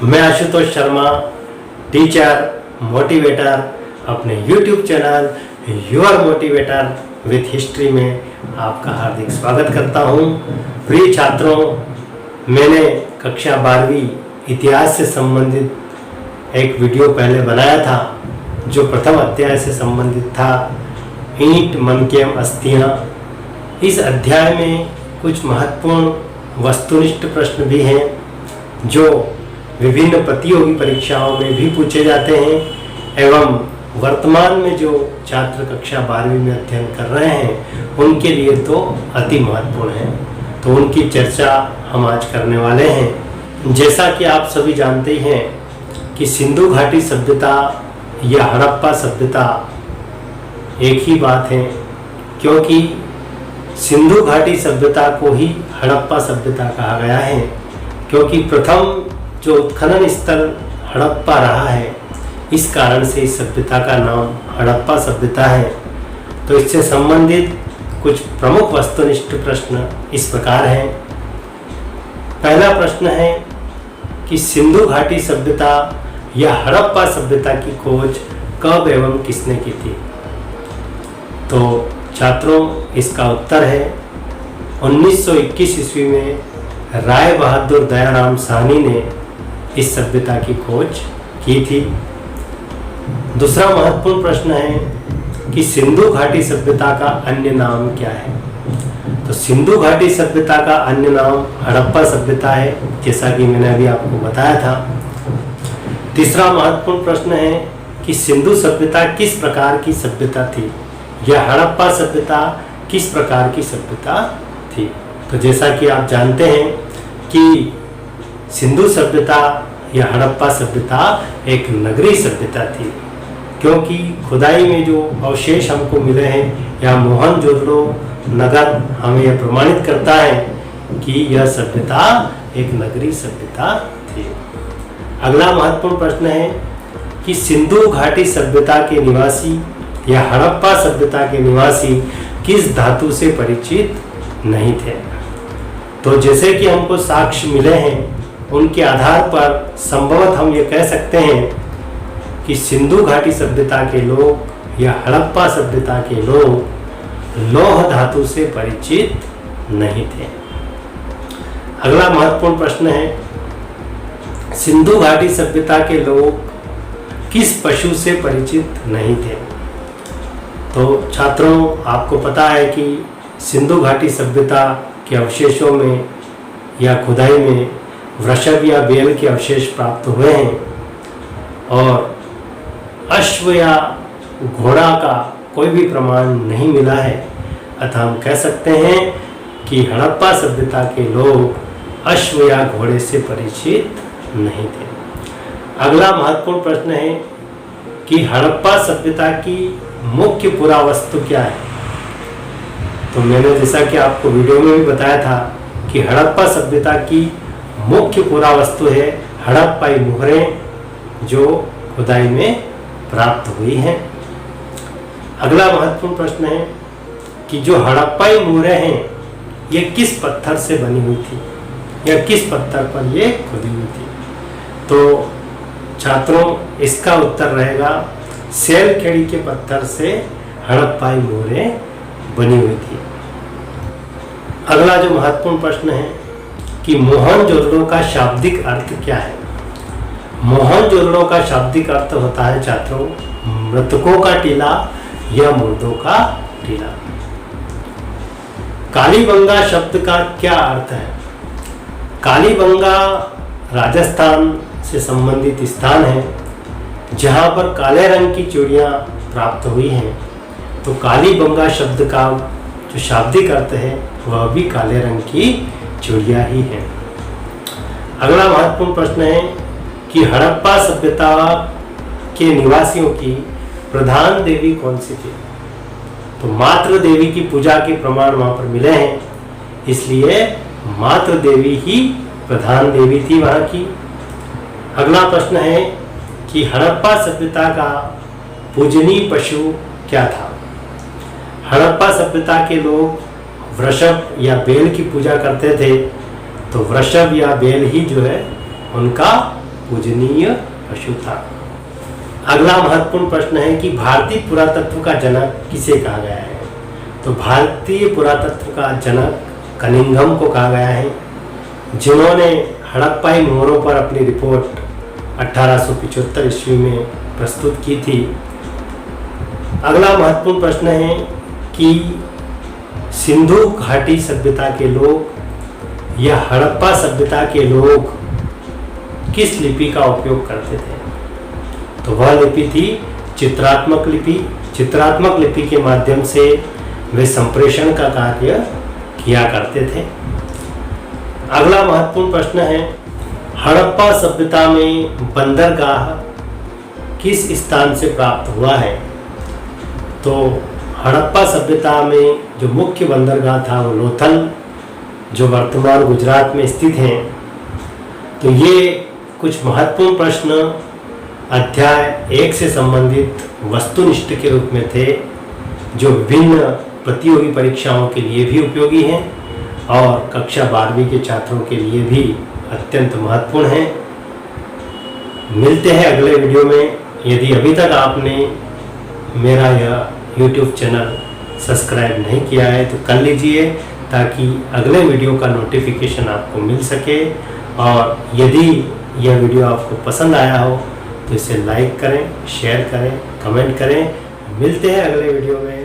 मैं Ashutosh Sharma, teacher motivator, अपने YouTube channel your motivator with history में आपका हार्दिक स्वागत करता हूं। प्रिय छात्रों, मैंने कक्षा 12वीं इतिहास से संबंधित एक वीडियो पहले बनाया था जो प्रथम अध्याय से संबंधित था, ईंट मनकेम अस्थियां। इस अध्याय में कुछ महत्वपूर्ण वस्तुनिष्ठ प्रश्न भी हैं जो विभिन्न प्रतियोगी परीक्षाओं में भी पूछे जाते हैं एवं वर्तमान में जो छात्र कक्षा 12वीं में अध्ययन कर रहे हैं उनके लिए तो अति महत्वपूर्ण है। तो उनकी चर्चा हम आज करने वाले हैं। जैसा कि आप सभी जानते हैं कि सिंधु घाटी सभ्यता या हड़प्पा सभ्यता एक ही बात है, क्योंकि सिंधु घाटी सभ्यता को ही हड़प्पा सभ्यता कहा गया है, क्योंकि प्रथम जो उत्खनन स्थल हड़प्पा रहा है, इस कारण से इस सभ्यता का नाम हड़प्पा सभ्यता है। तो इससे संबंधित कुछ प्रमुख वस्तुनिष्ठ प्रश्न इस प्रकार हैं। पहला प्रश्न है कि सिंधु घाटी सभ्यता या हड़प्पा सभ्यता की खोज कब एवं किसने की थी? तो छात्रों, इसका उत्तर है 1921 ईस्वी में राय बहादुर दयाराम साहनी ने इस सभ्यता की खोज की थी। दूसरा महत्वपूर्ण प्रश्न है कि सिंधु घाटी सभ्यता का अन्य नाम क्या है? तो सिंधु घाटी सभ्यता का अन्य नाम हड़प्पा सभ्यता है, जैसा कि मैंने अभी आपको बताया था। तीसरा महत्वपूर्ण प्रश्न है कि सिंधु सभ्यता किस प्रकार की सभ्यता थी या हड़प्पा सभ्यता किस प्रकार की सभ्यता थी? तो जैसा कि आप जानते हैं कि सिंधु सभ्यता या हड़प्पा सभ्यता एक नगरीय सभ्यता थी, क्योंकि खुदाई में जो अवशेष हमको मिले हैं या मोहनजोदड़ो नगर हमें यह प्रमाणित करता है कि यह सभ्यता एक नगरीय सभ्यता थी। अगला महत्वपूर्ण प्रश्न है कि सिंधु घाटी सभ्यता के निवासी या हड़प्पा सभ्यता के निवासी किस धातु से परिचित नहीं थे? तो जैसे कि हमको साक्ष्य मिले हैं, उनके आधार पर संभवतः हम ये कह सकते हैं कि सिंधु घाटी सभ्यता के लोग या हड़प्पा सभ्यता के लोग लौह धातु से परिचित नहीं थे। अगला महत्वपूर्ण प्रश्न है, सिंधु घाटी सभ्यता के लोग किस पशु से परिचित नहीं थे? तो छात्रों, आपको पता है कि सिंधु घाटी सभ्यता के अवशेषों में या खुदाई में वृषभ या बैल के अवशेष प्राप्त हुए हैं और अश्व या घोड़ा का कोई भी प्रमाण नहीं मिला है। अतः हम कह सकते हैं कि हड़प्पा सभ्यता के लोग अश्व या घोड़े से परिचित नहीं थे। अगला महत्वपूर्ण प्रश्न है कि हड़प्पा सभ्यता की मुख्य पुरावस्तु क्या है? तो मैंने जैसा कि आपको वीडियो में भी बताया था कि हड़प्पा सभ्यता की मुख्य पुरावस्तु है हड़प्पाई मुहरें जो खुदाई में प्राप्त हुई हैं। अगला महत्वपूर्ण प्रश्न है कि जो हड़प्पाई मुहरें हैं ये किस पत्थर से बनी हुई थी या किस पत्थर पर ये खुदी हुई थी? तो छात्रों, इसका उत्तर रहेगा सेलखेड़ी के पत्थर से हड़प्पाई मुहरें बनी हुई थी। अगला जो महत्वपूर्ण प्रश्न है कि मोहनजोदड़ो का शाब्दिक अर्थ क्या है? मोहनजोदड़ो का शाब्दिक अर्थ होता है छात्रों मृतकों का टीला या मुर्दों का टीला। कालीबंगा शब्द का क्या अर्थ है? कालीबंगा राजस्थान से संबंधित स्थान है जहां पर काले रंग की चूड़ियां प्राप्त हुई हैं। तो कालीबंगा शब्द का जो शाब्दिक अर्थ है वह भी काले रंग की चूड़ियां ही है। अगला महत्वपूर्ण प्रश्न है कि हड़प्पा सभ्यता के निवासियों की प्रधान देवी कौन सी थी? तो मातृ देवी की पूजा के प्रमाण वहां पर मिले हैं, इसलिए मातृ देवी ही प्रधान देवी थी वहां की। अगला प्रश्न है कि हड़प्पा सभ्यता का पूजनीय पशु क्या था? हड़प्पा सभ्यता के लोग वृषभ या बैल की पूजा करते थे, तो वृषभ या बैल ही जो है उनका पूजनीय पशु था। अगला महत्वपूर्ण प्रश्न है कि भारतीय पुरातत्व का जनक किसे कहा गया है। तो भारतीय पुरातत्व का जनक कनिंघम को कहा गया है, जिन्होंने हड़प्पाई मोहरों पर अपनी रिपोर्ट 1875 ईस्वी में प्रस्तुत की थी। अगला महत्वपूर्ण प्रश्न है कि सिंधु घाटी सभ्यता के लोग या हड़प्पा सभ्यता के लोग किस लिपि का उपयोग करते थे। तो वह लिपि थी चित्रात्मक लिपि। चित्रात्मक लिपि के माध्यम से वे संप्रेषण का कार्य किया करते थे। अगला महत्वपूर्ण प्रश्न है हड़प्पा सभ्यता में बंदरगाह किस स्थान से प्राप्त हुआ है। तो हड़प्पा सभ्यता में जो मुख्य बंदरगाह था वो लोथल, जो वर्तमान गुजरात में स्थित है। तो ये कुछ महत्वपूर्ण प्रश्न अध्याय 1 से संबंधित वस्तुनिष्ठ के रूप में थे, जो विभिन्न प्रतियोगी परीक्षाओं के लिए भी उपयोगी हैं और कक्षा 12वीं के छात्रों के लिए भी अत्यंत महत्वपूर्ण हैं। मिलते हैं अगले वीडियो में। यदि अभी तक आपने मेरा यह YouTube चैनल सब्सक्राइब नहीं किया है तो कर लीजिए, ताकि अगले वीडियो का नोटिफिकेशन आपको मिल सके। और यदि यह वीडियो आपको पसंद आया हो तो इसे लाइक करें, शेयर करें, कमेंट करें। मिलते हैं अगले वीडियो में।